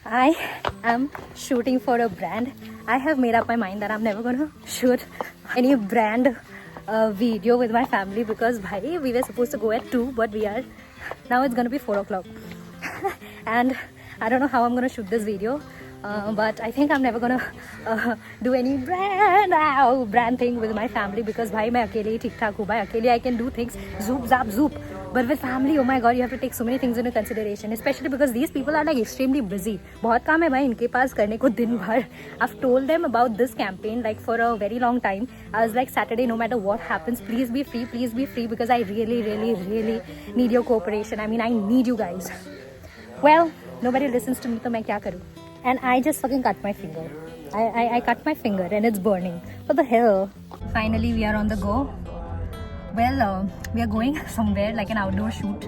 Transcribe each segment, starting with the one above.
I am shooting for a brand. I have made up my mind that I'm never gonna shoot any brand video with my family because bhai, we were supposed to go at 2 but now it's gonna be 4 o'clock and I don't know how I'm gonna shoot this video. But I think I'm never gonna do any brand thing with my family because bhai मैं अकेले ही ठीक ठाक हूँ भाई अकेले I can do things zoop zap zoop but with family oh my god you have to take so many things into consideration especially because these people are like extremely busy बहुत काम है भाई इनके पास करने को दिन भर. I've told them about this campaign like for a very long time. I was like Saturday no matter what happens please be free because I really need your cooperation. I mean I need you guys. Well nobody listens to me तो मैं क्या करूँ. And I just fucking cut my finger. I cut my finger and it's burning. What the hell? Finally, we are on the go. Well, we are going somewhere like an outdoor shoot.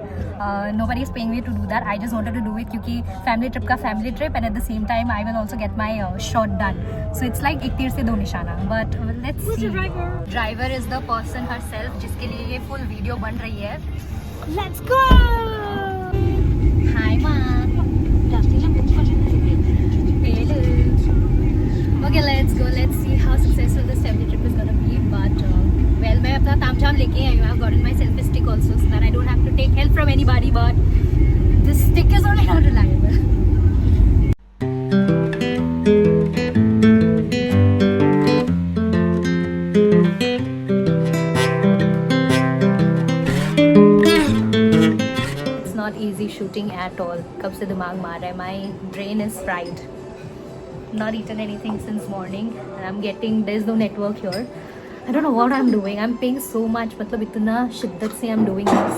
Nobody is paying me to do that. I just wanted to do it because family trip and at the same time I will also get my shot done. So it's like एक तीर से दो निशाना. But let's see. Who's the driver? Driver is the person herself जिसके लिए ये full video बन रही है. Let's go! Hi, mom. Okay, let's go. Let's see how successful this family trip is gonna be. But well, मैं अपना तामझाम लेके आई हूँ. I've gotten my selfie stick also, so that I don't have to take help from anybody. But this stick is only not reliable. It's not easy shooting at all. कब से दिमाग मार रहा है. My brain is fried. Not eaten anything since morning and I'm getting there's no network here. I don't know what I'm doing. I'm paying so much. मतलब इतना शिद्दत से I'm doing this.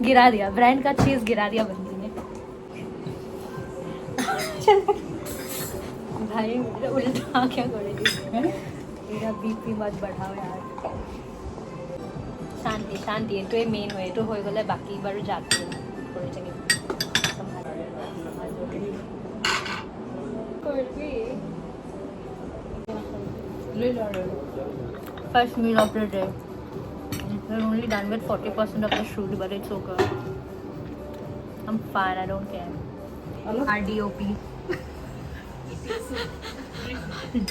गिरा दिया ब्रांड का चीज गिरा दिया बंदी ने. भाई मेरा उल्टा क्या करेगी. मेरा बीपी मत बढ़ाओ यार. शांति एटो मेन हुए एटो हो गले बाकी बार जाती है. First meal of the day. We're only done with 40% of the shoot, but it's okay. I'm fine. I don't care. Our DOP.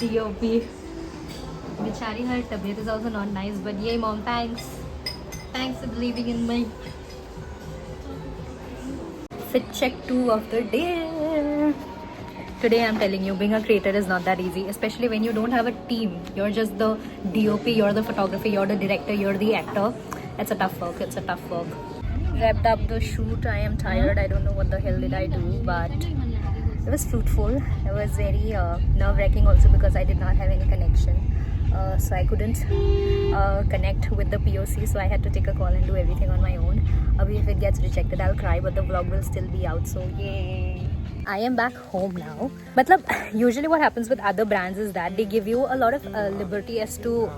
DOP. Bichari, her tablet is also not nice, but yay, mom, thanks. Thanks for believing in me. Fit check 2 of the day. Today I'm telling you, being a creator is not that easy, especially when you don't have a team. You're just the DOP, you're the photographer, you're the director, you're the actor. It's a tough work. Wrapped up the shoot. I am tired. I don't know what the hell did I do, but it was fruitful. It was very nerve-wracking also because I did not have any connection. So I couldn't connect with the POC, so I had to take a call and do everything on my own. If it gets rejected, I'll cry, but the vlog will still be out, so yay! I am back home now. Matlab, usually what happens with other brands is that they give you a lot of liberty as to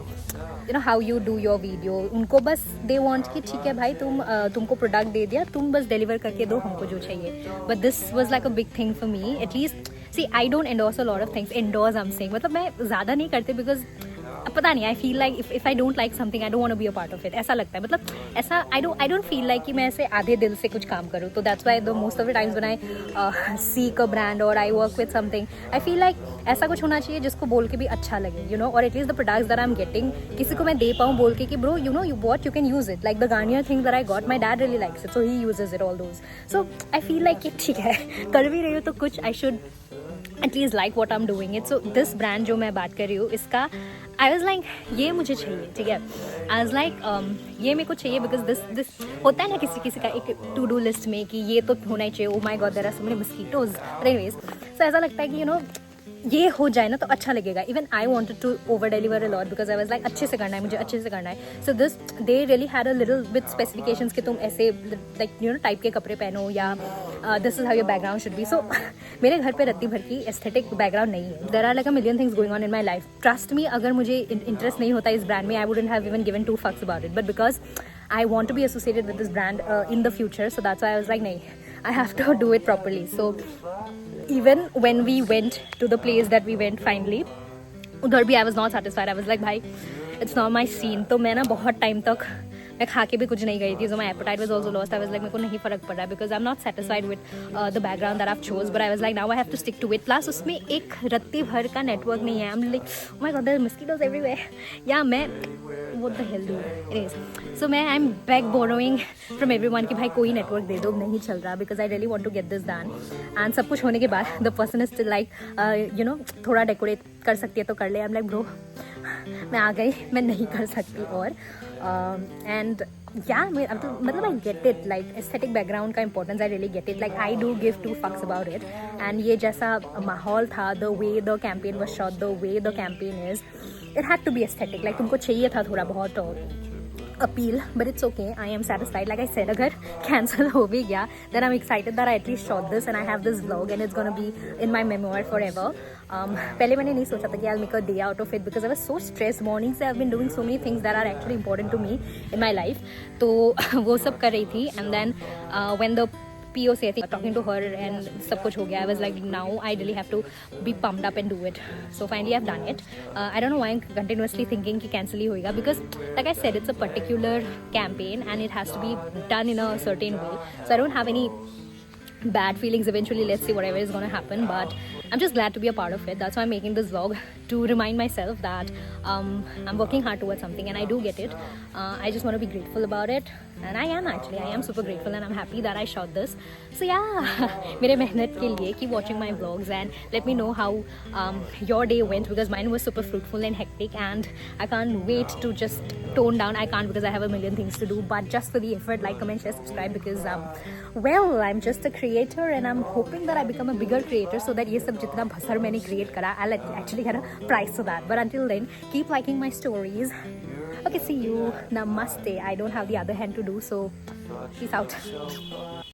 how you do your video. उनको बस they want कि ठीक है भाई तुमको product दे दिया तुम बस deliver करके दो हमको जो चाहिए. But this was like a big thing for me. At least see I don't endorse a lot of things. Endorse I'm saying मतलब मैं ज़्यादा नहीं करती because पता नहीं I feel like if I don't like something I don't want to be a part of it. ऐसा लगता है मतलब ऐसा I don't feel like कि मैं ऐसे आधे दिल से कुछ काम करूँ. तो that's why the most of the times when I seek a brand or I work with something I feel like ऐसा कुछ होना चाहिए जिसको बोल के भी अच्छा लगे or at least the products that I'm getting किसी को मैं दे पाऊँ बोल के कि bro you can use it like the Garnier thing that I got my dad really likes it so he uses it all those. So I feel like कि ठीक है कर भी रही हूँ तो कुछ I should at least like what I'm doing it. So this brand जो मैं बात कर रही हूँ इसका I was like ये मुझे चाहिए ठीक है. I was like ये मेरे को चाहिए because this होता है ना किसी का एक to do list में कि ये तो होना ही चाहिए. Oh my god there are so many mosquitoes. But anyways so ऐसा लगता है कि ये हो जाए ना तो अच्छा लगेगा. Even I wanted to over deliver a lot because I was like अच्छे से करना है मुझे अच्छे से करना है. So this they really had a little bit specifications कि तुम ऐसे like टाइप के कपड़े पहनो या this is how your background should be. So मेरे घर पे रत्ती भर की aesthetic background नहीं है. There are like a million things going on in my life. Trust me अगर मुझे interest नहीं होता इस brand में I wouldn't have even given 2 fucks about it. But because I want to be associated with this brand in the future so that's why I was like नहीं I have to do it properly. So even when we went to the place that we went finally उधर भी I was not satisfied. I was like भाई it's not my scene. तो मैं ना बहुत time तक मैं खा के भी कुछ नहीं गई थी, so my appetite was also lost. I was like मेरे को नहीं फर्क पड़ रहा है because I'm not satisfied with the background that I've chose, but I was like now I have to stick to it. Plus उसमें एक रत्ती भर का नेटवर्क नहीं है. I'm like oh my god, there are mosquitoes everywhere. या मैं what the hell dude. Anyways, so मैं I'm back borrowing from everyone कि भाई कोई नेटवर्क दे दो, नहीं चल रहा because I really want to get this done. And सब कुछ होने के बाद the person is still like you know थोड़ा डेकोरेट कर सकती है तो कर ले. I'm like bro मैं आ गई, मैं नहीं कर सकती और एंड या मतलब I get it like aesthetic background का importance I really get it like I do give 2 fucks about it and ये जैसा माहौल था the way the campaign was shot the way the campaign is it had to be aesthetic like तुमको चाहिए था थोड़ा बहुत appeal, but it's okay. I am satisfied. Like I said, अगर cancel हो भी गया, then I'm excited that I at least shot this and I have this vlog and it's gonna be in my memoir forever. पहले मैंने नहीं सोचा था कि I'll make a day out of it because I was so stressed. Morning से I've been doing so many things that are actually important to me in my life. तो वो सब कर रही थी and then when the POC, I think, talking to her and सब कुछ हो गया. I was like, now I really have to be pumped up and do it. So finally I've done it. I don't know why I'm continuously thinking कि cancel ही होएगा because like I said, it's a particular campaign and it has to be done in a certain way. So I don't have any bad feelings eventually. Let's see whatever is going to happen, but I'm just glad to be a part of it. That's why I'm making this vlog to remind myself that I'm working hard towards something and I do get it. I just want to be grateful about it and I am super grateful and I'm happy that I shot this. So yeah, मेरे मेहनत के लिए keep watching my vlogs and let me know how your day went because mine was super fruitful and hectic and I can't wait to just tone down. I can't because I have a million things to do, but just for the effort, like, comment, share, subscribe because well, I'm just a creator and I'm hoping that I become a bigger creator so that ये सब जितना भसर मैंने create करा, I'll actually get a prize for that. But until then, keep liking my stories. Okay, see you. Namaste. I don't have the other hand to do, so peace out.